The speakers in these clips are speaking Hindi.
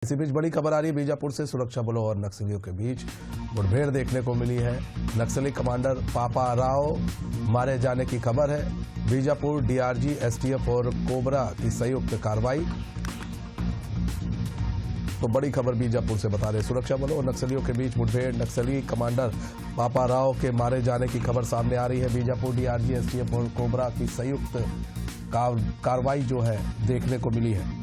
इसी बीच बड़ी खबर आ रही है बीजापुर से। सुरक्षा बलों और नक्सलियों के बीच मुठभेड़ देखने को मिली है। नक्सली कमांडर पापा राव मारे जाने की खबर है। बीजापुर डीआरजी, एसटीएफ और कोबरा की संयुक्त कार्रवाई। तो बड़ी खबर बीजापुर से बता रहे, सुरक्षा बलों और नक्सलियों के बीच मुठभेड़, नक्सली कमांडर पापा राव के मारे जाने की खबर सामने आ रही है। बीजापुर डीआरजी, एसटीएफ और कोबरा की संयुक्त कार्रवाई जो है देखने को मिली है।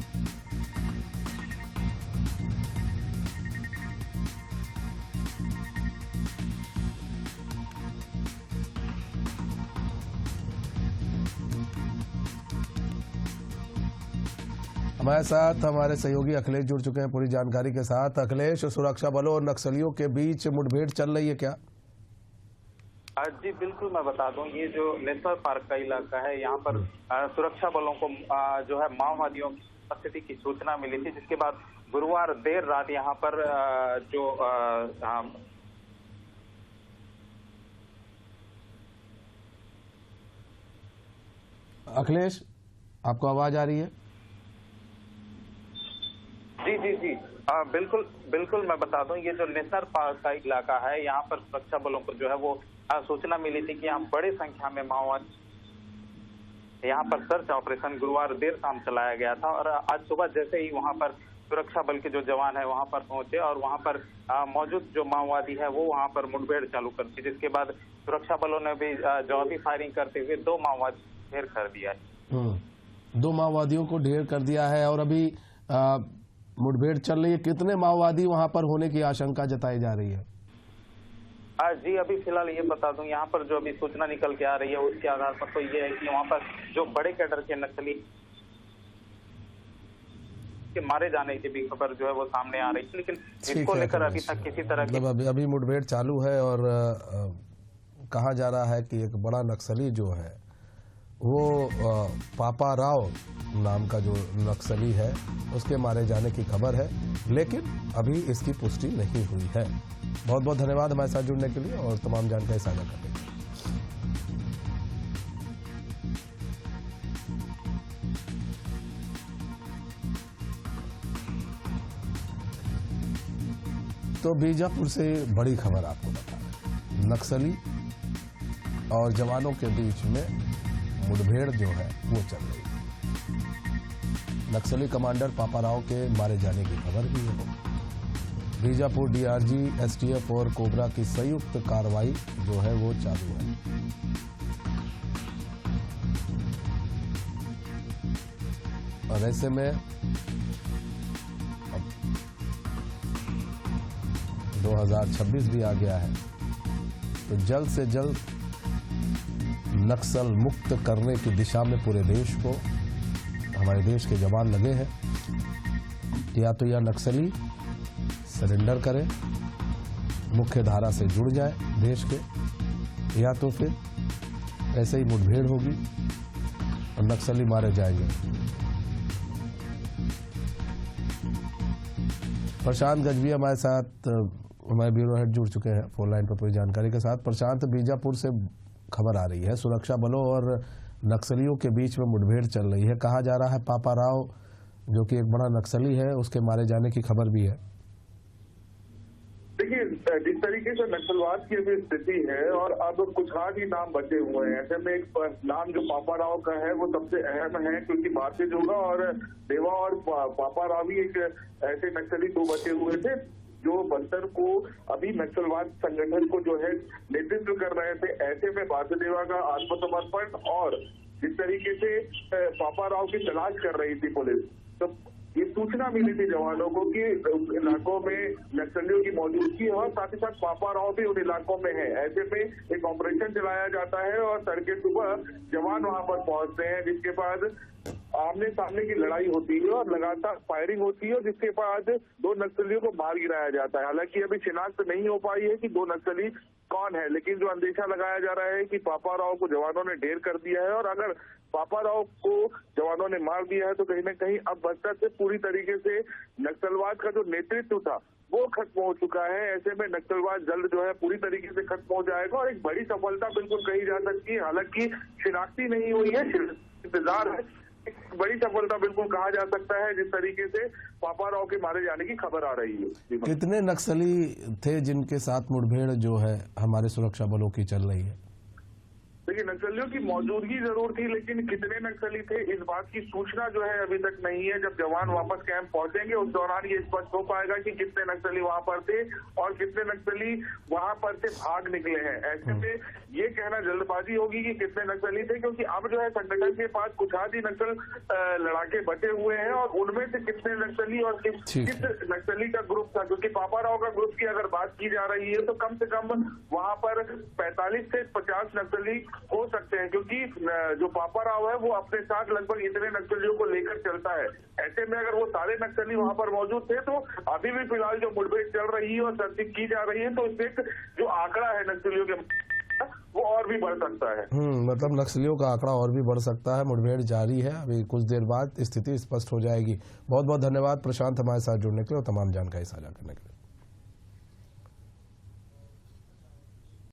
हमारे साथ हमारे सहयोगी अखिलेश जुड़ चुके हैं पूरी जानकारी के साथ। अखिलेश, सुरक्षा बलों और नक्सलियों के बीच मुठभेड़ चल रही है क्या? जी बिल्कुल, मैं बता दूं, ये जो नेशनल पार्क का इलाका है, यहाँ पर सुरक्षा बलों को जो है माओवादियों की उपस्थिति की सूचना मिली थी, जिसके बाद गुरुवार देर रात यहाँ पर अखिलेश, आपको आवाज आ रही है? जी बिल्कुल बिल्कुल, मैं बता दूं, ये जो नेशनल पार्क का इलाका है, यहाँ पर सुरक्षा बलों को जो है वो सूचना मिली थी कि यहाँ बड़ी संख्या में माओवादी यहाँ पर सर्च ऑपरेशन गुरुवार देर शाम चलाया गया था। और आज सुबह जैसे ही वहाँ पर सुरक्षा बल के जो जवान है वहाँ पर पहुंचे और वहाँ पर मौजूद जो माओवादी है वो वहाँ पर मुठभेड़ चालू कर दी, जिसके बाद सुरक्षा बलों ने भी जवाबी फायरिंग करते हुए 2 माओवादी ढेर कर दिया है। 2 माओवादियों को ढेर कर दिया है और अभी मुठभेड़ चल रही है। कितने माओवादी वहां पर होने की आशंका जताई जा रही है? जी अभी फिलहाल ये बता दूं, यहाँ पर जो अभी सूचना निकल के आ रही है उसके आधार पर तो ये है कि वहाँ पर जो बड़े कैडर के नक्सली के मारे जाने की भी खबर जो है वो सामने आ रही है, लेकिन इसको लेकर अभी तक किसी तरह की अभी मुठभेड़ चालू है। और कहा जा रहा है कि एक बड़ा नक्सली जो है वो पापा राव नाम का जो नक्सली है उसके मारे जाने की खबर है, लेकिन अभी इसकी पुष्टि नहीं हुई है। बहुत बहुत धन्यवाद हमारे साथ जुड़ने के लिए और तमाम जानकारी साझा करने के लिए। तो बीजापुर से बड़ी खबर आपको बता रहे, नक्सली और जवानों के बीच में मुठभेड़ जो है वो चल रही है। नक्सली कमांडर पापा राव के मारे जाने की खबर भी है। बीजापुर डीआरजी, एसटीएफ और कोबरा की संयुक्त कार्रवाई जो है वो चालू है। और ऐसे में अब 2026 भी आ गया है, तो जल्द से जल्द नक्सल मुक्त करने की दिशा में पूरे देश को हमारे देश के जवान लगे हैं। या तो यह नक्सली सरेंडर करें, मुख्य धारा से जुड़ जाए देश के, या तो फिर ऐसे ही मुठभेड़ होगी और नक्सली मारे जाएंगे। प्रशांत गजवी हमारे साथ, हमारे ब्यूरो हेड जुड़ चुके हैं फोन लाइन पर पूरी जानकारी के साथ। प्रशांत, बीजापुर से खबर आ रही है, सुरक्षा बलों और नक्सलियों के बीच में मुठभेड़ चल रही है। कहा जा रहा है पापा राव जो कि एक बड़ा नक्सली है उसके मारे जाने की खबर भी है। देखिए, जिस तरीके से नक्सलवाद की अभी स्थिति है और अब कुछ हाथ ही नाम बचे हुए हैं, ऐसे में एक नाम जो पापा राव का है वो सबसे अहम है, क्योंकि भारतीय जोगा और देवा और पापा राव ही एक ऐसे नक्सली 2 बचे हुए थे जो बस्तर को अभी नक्सलवाद संगठन को जो है नेतृत्व कर रहे थे। ऐसे में भारतीय देवा का आत्मसमर्पण और जिस तरीके से पापा राव की तलाश कर रही थी पुलिस, तो ये सूचना मिली थी जवानों को कि इलाकों में नक्सलियों की मौजूदगी है और साथ ही साथ पापा राव भी उन इलाकों में है। ऐसे में एक ऑपरेशन चलाया जाता है और तड़के सुबह जवान वहां पर पहुंचते हैं, जिसके बाद आमने सामने की लड़ाई होती है और लगातार फायरिंग होती है, जिसके बाद 2 नक्सलियों को मार गिराया जाता है। हालांकि अभी शिनाख्त नहीं हो पाई है कि 2 नक्सली कौन है, लेकिन जो अंदेशा लगाया जा रहा है कि पापा राव को जवानों ने ढेर कर दिया है और अगर पापा राव को जवानों ने मार दिया है तो कहीं न कहीं अब बस्तर से पूरी तरीके से नक्सलवाद का जो नेतृत्व था वो खत्म हो चुका है। ऐसे में नक्सलवाद जल्द जो है पूरी तरीके से खत्म हो जाएगा और एक बड़ी सफलता बिल्कुल कही जा सकती है। हालांकि शिनाख्ती नहीं हुई है, इंतजार है एक बड़ी सफलता बिल्कुल कहा जा सकता है, जिस तरीके से पापा राव के मारे जाने की खबर आ रही है। कितने नक्सली थे जिनके साथ मुठभेड़ जो है हमारे सुरक्षा बलों की चल रही है? देखिए, नक्सलियों की मौजूदगी जरूर थी, लेकिन कितने नक्सली थे इस बात की सूचना जो है अभी तक नहीं है। जब जवान वापस कैंप पहुंचेंगे उस दौरान ये स्पष्ट हो पाएगा कि कितने नक्सली वहां पर थे और कितने नक्सली वहां पर से भाग निकले हैं। ऐसे में ये कहना जल्दबाजी होगी कि कितने नक्सली थे, क्योंकि अब जो है संगठन के पास कुछ आदि नक्सल लड़ाके बचे हुए हैं और उनमें से कितने नक्सली और किस नक्सली का ग्रुप था, क्योंकि पापा राव का ग्रुप की अगर बात की जा रही है तो कम से कम वहां पर 45 से 50 नक्सली हो सकते हैं, क्योंकि जो पापा राव है वो अपने साथ लगभग इतने नक्सलियों को लेकर चलता है। ऐसे में अगर वो सारे नक्सली वहां पर मौजूद थे तो अभी भी फिलहाल जो मुठभेड़ चल रही है और सर्चिंग की जा रही है तो इससे जो आंकड़ा है नक्सलियों के वो और भी बढ़ सकता है। मतलब नक्सलियों का आंकड़ा और भी बढ़ सकता है। मुठभेड़ जारी है, अभी कुछ देर बाद स्थिति स्पष्ट हो जाएगी। बहुत बहुत धन्यवाद प्रशांत हमारे साथ जुड़ने के लिए और तमाम जानकारी साझा करने के लिए।